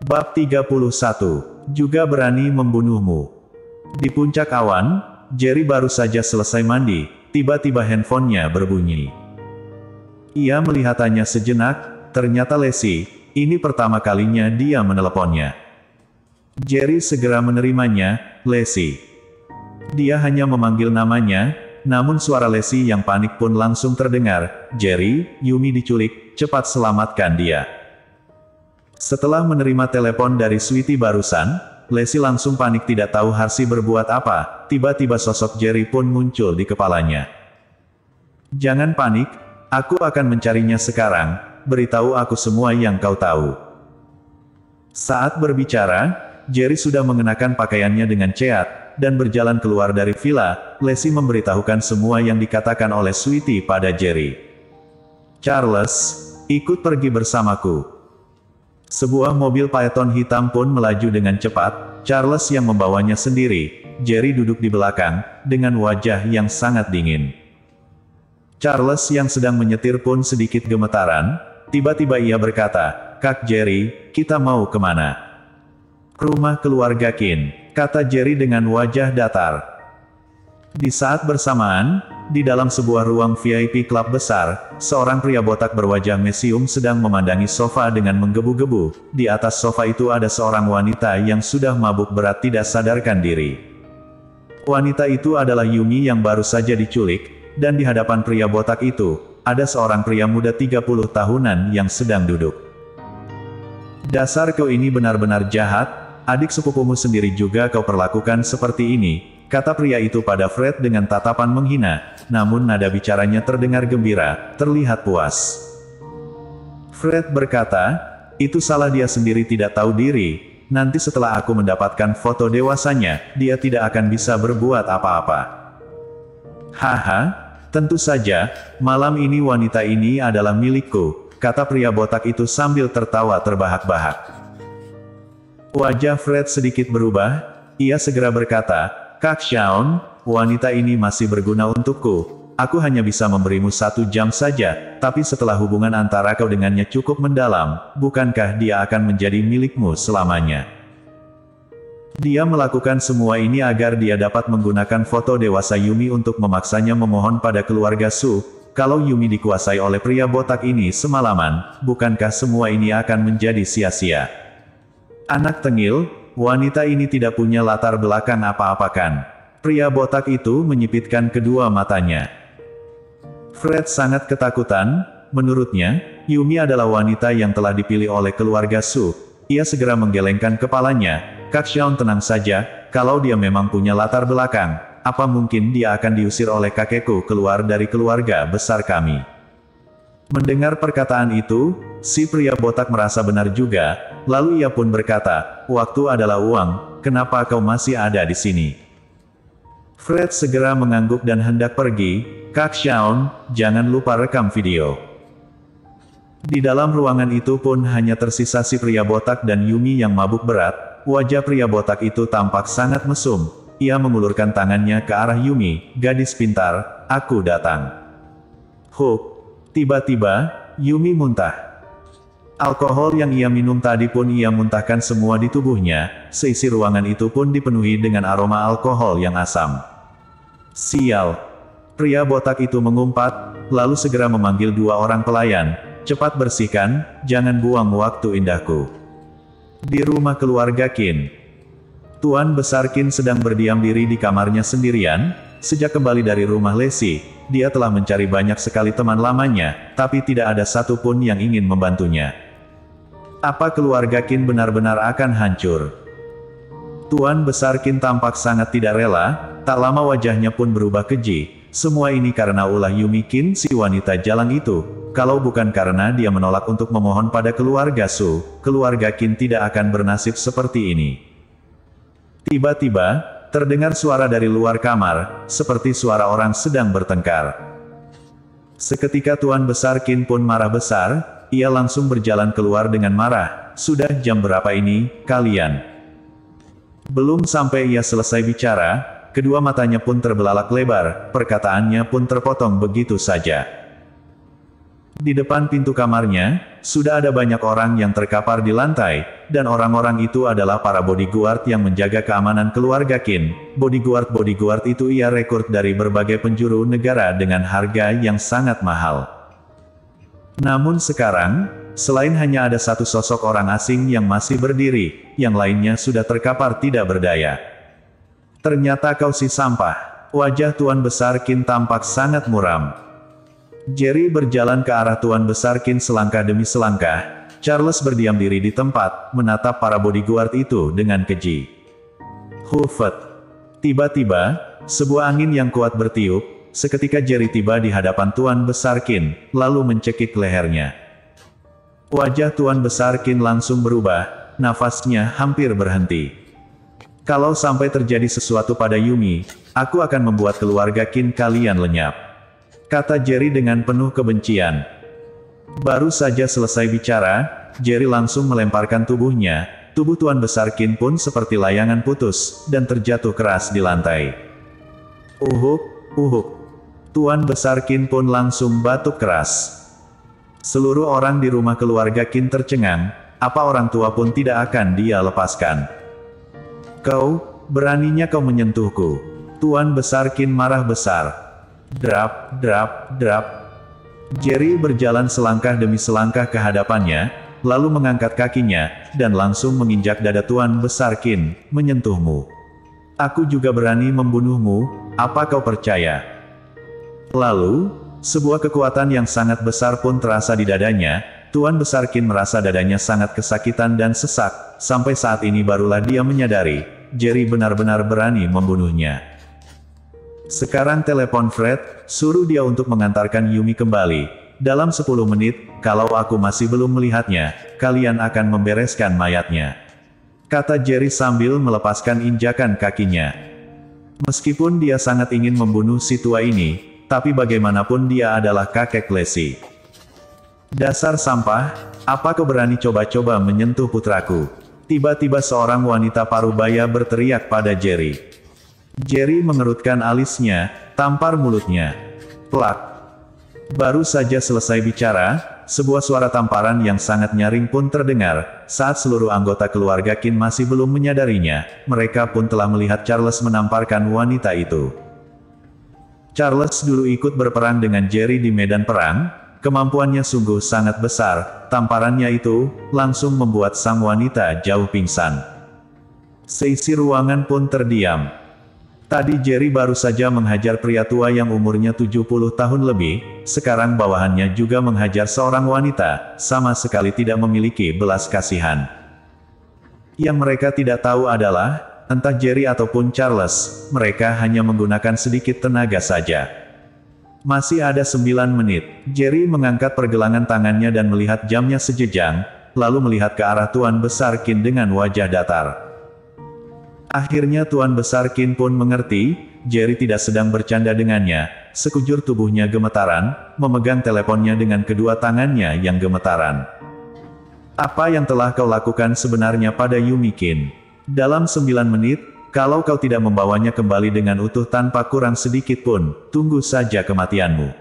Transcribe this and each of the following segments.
Bab 31. Juga berani membunuhmu. Di puncak awan, Jerry baru saja selesai mandi, tiba-tiba handphonenya berbunyi. Ia melihatannya sejenak, ternyata Leslie, ini pertama kalinya dia meneleponnya. Jerry segera menerimanya, Leslie. Dia hanya memanggil namanya, namun suara Leslie yang panik pun langsung terdengar, Jerry, Yumi diculik, cepat selamatkan dia. Setelah menerima telepon dari Sweetie barusan, Leslie langsung panik tidak tahu harus berbuat apa, tiba-tiba sosok Jerry pun muncul di kepalanya. Jangan panik, aku akan mencarinya sekarang, beritahu aku semua yang kau tahu. Saat berbicara, Jerry sudah mengenakan pakaiannya dengan ceat, dan berjalan keluar dari villa. Leslie memberitahukan semua yang dikatakan oleh Sweetie pada Jerry. Charles, ikut pergi bersamaku. Sebuah mobil Phaeton hitam pun melaju dengan cepat, Charles yang membawanya sendiri. Jerry duduk di belakang, dengan wajah yang sangat dingin. Charles yang sedang menyetir pun sedikit gemetaran, tiba-tiba ia berkata, Kak Jerry, kita mau kemana? Rumah keluarga Kin, kata Jerry dengan wajah datar. Di saat bersamaan, di dalam sebuah ruang VIP klub besar, seorang pria botak berwajah mesium sedang memandangi sofa dengan menggebu-gebu. Di atas sofa itu ada seorang wanita yang sudah mabuk berat tidak sadarkan diri. Wanita itu adalah Yumi yang baru saja diculik, dan di hadapan pria botak itu, ada seorang pria muda 30 tahunan yang sedang duduk. Dasar kau ini benar-benar jahat, adik sepupumu sendiri juga kau perlakukan seperti ini, kata pria itu pada Fred dengan tatapan menghina, namun nada bicaranya terdengar gembira, terlihat puas. Fred berkata, itu salah dia sendiri tidak tahu diri, nanti setelah aku mendapatkan foto dewasanya, dia tidak akan bisa berbuat apa-apa. Haha, tentu saja, malam ini wanita ini adalah milikku, kata pria botak itu sambil tertawa terbahak-bahak. Wajah Fred sedikit berubah, ia segera berkata, Kak Shaun, wanita ini masih berguna untukku. Aku hanya bisa memberimu 1 jam saja, tapi setelah hubungan antara kau dengannya cukup mendalam, bukankah dia akan menjadi milikmu selamanya? Dia melakukan semua ini agar dia dapat menggunakan foto dewasa Yumi untuk memaksanya memohon pada keluarga Su. Kalau Yumi dikuasai oleh pria botak ini semalaman, bukankah semua ini akan menjadi sia-sia? Anak tengil, wanita ini tidak punya latar belakang apa-apa kan? Pria botak itu menyipitkan kedua matanya. Fred sangat ketakutan, menurutnya, Yumi adalah wanita yang telah dipilih oleh keluarga Su. Ia segera menggelengkan kepalanya, Kak Shaun tenang saja, kalau dia memang punya latar belakang, apa mungkin dia akan diusir oleh kakekku keluar dari keluarga besar kami? Mendengar perkataan itu, si pria botak merasa benar juga, lalu ia pun berkata, waktu adalah uang, kenapa kau masih ada di sini? Fred segera mengangguk dan hendak pergi, Kak Shaun, jangan lupa rekam video. Di dalam ruangan itu pun hanya tersisa si pria botak dan Yumi yang mabuk berat, wajah pria botak itu tampak sangat mesum, ia mengulurkan tangannya ke arah Yumi, gadis pintar, aku datang. Huk. Tiba-tiba, Yumi muntah. Alkohol yang ia minum tadi pun ia muntahkan semua di tubuhnya, seisi ruangan itu pun dipenuhi dengan aroma alkohol yang asam. Sial! Pria botak itu mengumpat, lalu segera memanggil 2 orang pelayan, cepat bersihkan, jangan buang waktu indahku. Di rumah keluarga Kin. Tuan Besar Kin sedang berdiam diri di kamarnya sendirian, sejak kembali dari rumah Leslie. Dia telah mencari banyak sekali teman lamanya, tapi tidak ada satupun yang ingin membantunya. Apa keluarga Kin benar-benar akan hancur? Tuan Besar Kin tampak sangat tidak rela, tak lama wajahnya pun berubah keji. Semua ini karena ulah Yumi Kin si wanita jalang itu. Kalau bukan karena dia menolak untuk memohon pada keluarga Su, keluarga Kin tidak akan bernasib seperti ini. Tiba-tiba, terdengar suara dari luar kamar, seperti suara orang sedang bertengkar. Seketika Tuan Besar Kin pun marah besar, ia langsung berjalan keluar dengan marah, sudah jam berapa ini, kalian? Belum sampai ia selesai bicara, kedua matanya pun terbelalak lebar, perkataannya pun terpotong begitu saja. Di depan pintu kamarnya, sudah ada banyak orang yang terkapar di lantai, dan orang-orang itu adalah para bodyguard yang menjaga keamanan keluarga Qin. Bodyguard itu ia rekrut dari berbagai penjuru negara dengan harga yang sangat mahal. Namun sekarang, selain hanya ada satu sosok orang asing yang masih berdiri, yang lainnya sudah terkapar tidak berdaya. Ternyata kau si sampah. Wajah Tuan Besar Qin tampak sangat muram. Jerry berjalan ke arah Tuan Besar Qin selangkah demi selangkah. Charles berdiam diri di tempat, menatap para bodyguard itu dengan keji. Hufet. Tiba-tiba, sebuah angin yang kuat bertiup. Seketika Jerry tiba di hadapan Tuan Besar Qin, lalu mencekik lehernya. Wajah Tuan Besar Qin langsung berubah, nafasnya hampir berhenti. Kalau sampai terjadi sesuatu pada Yumi, aku akan membuat keluarga Qin kalian lenyap, kata Jerry dengan penuh kebencian. Baru saja selesai bicara, Jerry langsung melemparkan tubuhnya. Tubuh Tuan Besar Qin pun seperti layangan putus, dan terjatuh keras di lantai. Uhuk, uhuk. Tuan Besar Qin pun langsung batuk keras. Seluruh orang di rumah keluarga Qin tercengang, apa orang tua pun tidak akan dia lepaskan. Kau, beraninya kau menyentuhku. Tuan Besar Qin marah besar. Drap, drap, drap. Jerry berjalan selangkah demi selangkah ke hadapannya, lalu mengangkat kakinya, dan langsung menginjak dada Tuan Besar Qin, menyentuhmu. Aku juga berani membunuhmu, apa kau percaya? Lalu, sebuah kekuatan yang sangat besar pun terasa di dadanya. Tuan Besar Qin merasa dadanya sangat kesakitan dan sesak. Sampai saat ini barulah dia menyadari, Jerry benar-benar berani membunuhnya. Sekarang telepon Fred, suruh dia untuk mengantarkan Yumi kembali. Dalam 10 menit, kalau aku masih belum melihatnya, kalian akan membereskan mayatnya, kata Jerry sambil melepaskan injakan kakinya. Meskipun dia sangat ingin membunuh si tua ini, tapi bagaimanapun dia adalah kakek Lesi. Dasar sampah, apa kau berani coba-coba menyentuh putraku? Tiba-tiba seorang wanita parubaya berteriak pada Jerry. Jerry mengerutkan alisnya, tampar mulutnya. Plak. Baru saja selesai bicara, sebuah suara tamparan yang sangat nyaring pun terdengar. Saat seluruh anggota keluarga Qin masih belum menyadarinya, mereka pun telah melihat Charles menamparkan wanita itu. Charles dulu ikut berperang dengan Jerry di medan perang, kemampuannya sungguh sangat besar, tamparannya itu, langsung membuat sang wanita jauh pingsan. Seisi ruangan pun terdiam. Tadi Jerry baru saja menghajar pria tua yang umurnya 70 tahun lebih, sekarang bawahannya juga menghajar seorang wanita, sama sekali tidak memiliki belas kasihan. Yang mereka tidak tahu adalah, entah Jerry ataupun Charles, mereka hanya menggunakan sedikit tenaga saja. Masih ada 9 menit, Jerry mengangkat pergelangan tangannya dan melihat jamnya sejejang, lalu melihat ke arah Tuan Besar Qin dengan wajah datar. Akhirnya Tuan Besar Qin pun mengerti, Jerry tidak sedang bercanda dengannya. Sekujur tubuhnya gemetaran, memegang teleponnya dengan kedua tangannya yang gemetaran. Apa yang telah kau lakukan sebenarnya pada Yumi Qin? Dalam 9 menit, kalau kau tidak membawanya kembali dengan utuh tanpa kurang sedikit pun, tunggu saja kematianmu.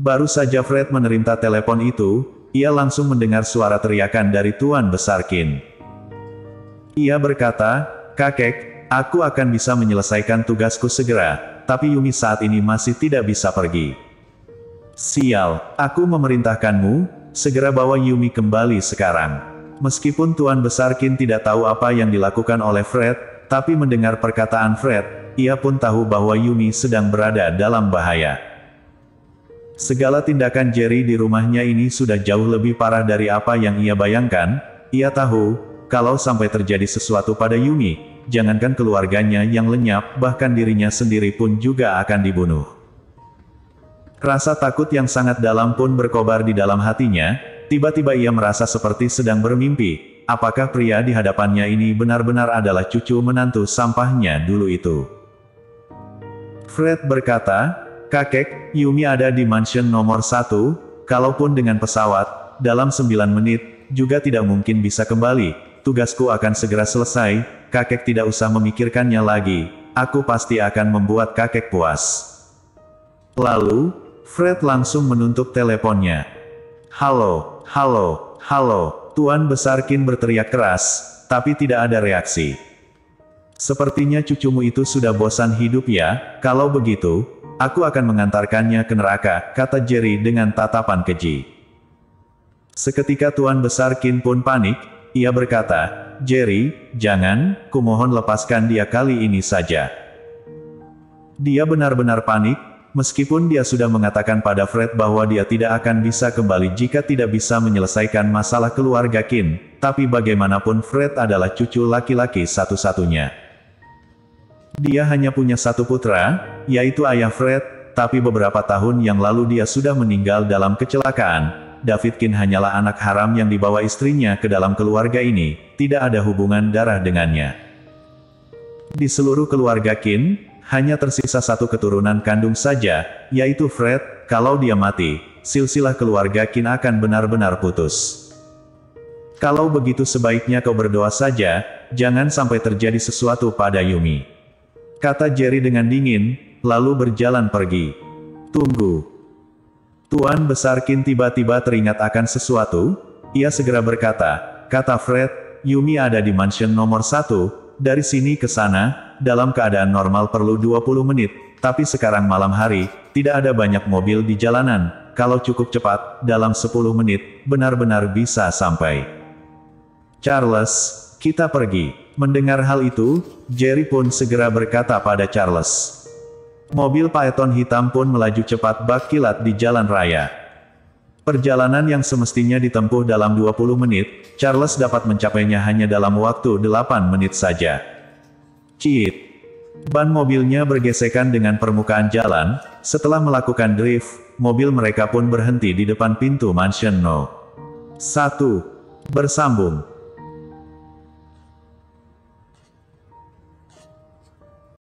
Baru saja Fred menerima telepon itu, ia langsung mendengar suara teriakan dari Tuan Besar Qin. Ia berkata, kakek, aku akan bisa menyelesaikan tugasku segera, tapi Yumi saat ini masih tidak bisa pergi. Sial, aku memerintahkanmu, segera bawa Yumi kembali sekarang. Meskipun Tuan Besar Qin tidak tahu apa yang dilakukan oleh Fred, tapi mendengar perkataan Fred, ia pun tahu bahwa Yumi sedang berada dalam bahaya. Segala tindakan Jerry di rumahnya ini sudah jauh lebih parah dari apa yang ia bayangkan. Ia tahu, kalau sampai terjadi sesuatu pada Yumi, jangankan keluarganya yang lenyap, bahkan dirinya sendiri pun juga akan dibunuh. Rasa takut yang sangat dalam pun berkobar di dalam hatinya. Tiba-tiba ia merasa seperti sedang bermimpi. Apakah pria di hadapannya ini benar-benar adalah cucu menantu sampahnya dulu itu? Fred berkata, kakek, Yumi ada di mansion nomor 1, kalaupun dengan pesawat, dalam 9 menit, juga tidak mungkin bisa kembali. Tugasku akan segera selesai, kakek tidak usah memikirkannya lagi, aku pasti akan membuat kakek puas. Lalu, Fred langsung menutup teleponnya. Halo, halo, halo, Tuan Besar Qin berteriak keras, tapi tidak ada reaksi. Sepertinya cucumu itu sudah bosan hidup ya, kalau begitu, aku akan mengantarkannya ke neraka, kata Jerry dengan tatapan keji. Seketika Tuan Besar Qin pun panik, ia berkata, Jerry, jangan, kumohon lepaskan dia kali ini saja. Dia benar-benar panik, meskipun dia sudah mengatakan pada Fred bahwa dia tidak akan bisa kembali jika tidak bisa menyelesaikan masalah keluarga Qin, tapi bagaimanapun Fred adalah cucu laki-laki satu-satunya. Dia hanya punya satu putra, yaitu ayah Fred, tapi beberapa tahun yang lalu dia sudah meninggal dalam kecelakaan. David Qin hanyalah anak haram yang dibawa istrinya ke dalam keluarga ini, tidak ada hubungan darah dengannya. Di seluruh keluarga Qin, hanya tersisa satu keturunan kandung saja, yaitu Fred. Kalau dia mati, silsilah keluarga Qin akan benar-benar putus. Kalau begitu sebaiknya kau berdoa saja, jangan sampai terjadi sesuatu pada Yumi, kata Jerry dengan dingin, lalu berjalan pergi. Tunggu. Tuan Besar Qin tiba-tiba teringat akan sesuatu, ia segera berkata, kata Fred, Yumi ada di mansion nomor 1, dari sini ke sana, dalam keadaan normal perlu 20 menit, tapi sekarang malam hari, tidak ada banyak mobil di jalanan, kalau cukup cepat, dalam 10 menit, benar-benar bisa sampai. Charles, kita pergi. Mendengar hal itu, Jerry pun segera berkata pada Charles. Mobil Phaeton hitam pun melaju cepat bak kilat di jalan raya. Perjalanan yang semestinya ditempuh dalam 20 menit, Charles dapat mencapainya hanya dalam waktu 8 menit saja. Ciit. Ban mobilnya bergesekan dengan permukaan jalan, setelah melakukan drift, mobil mereka pun berhenti di depan pintu Mansion No. 1. Bersambung.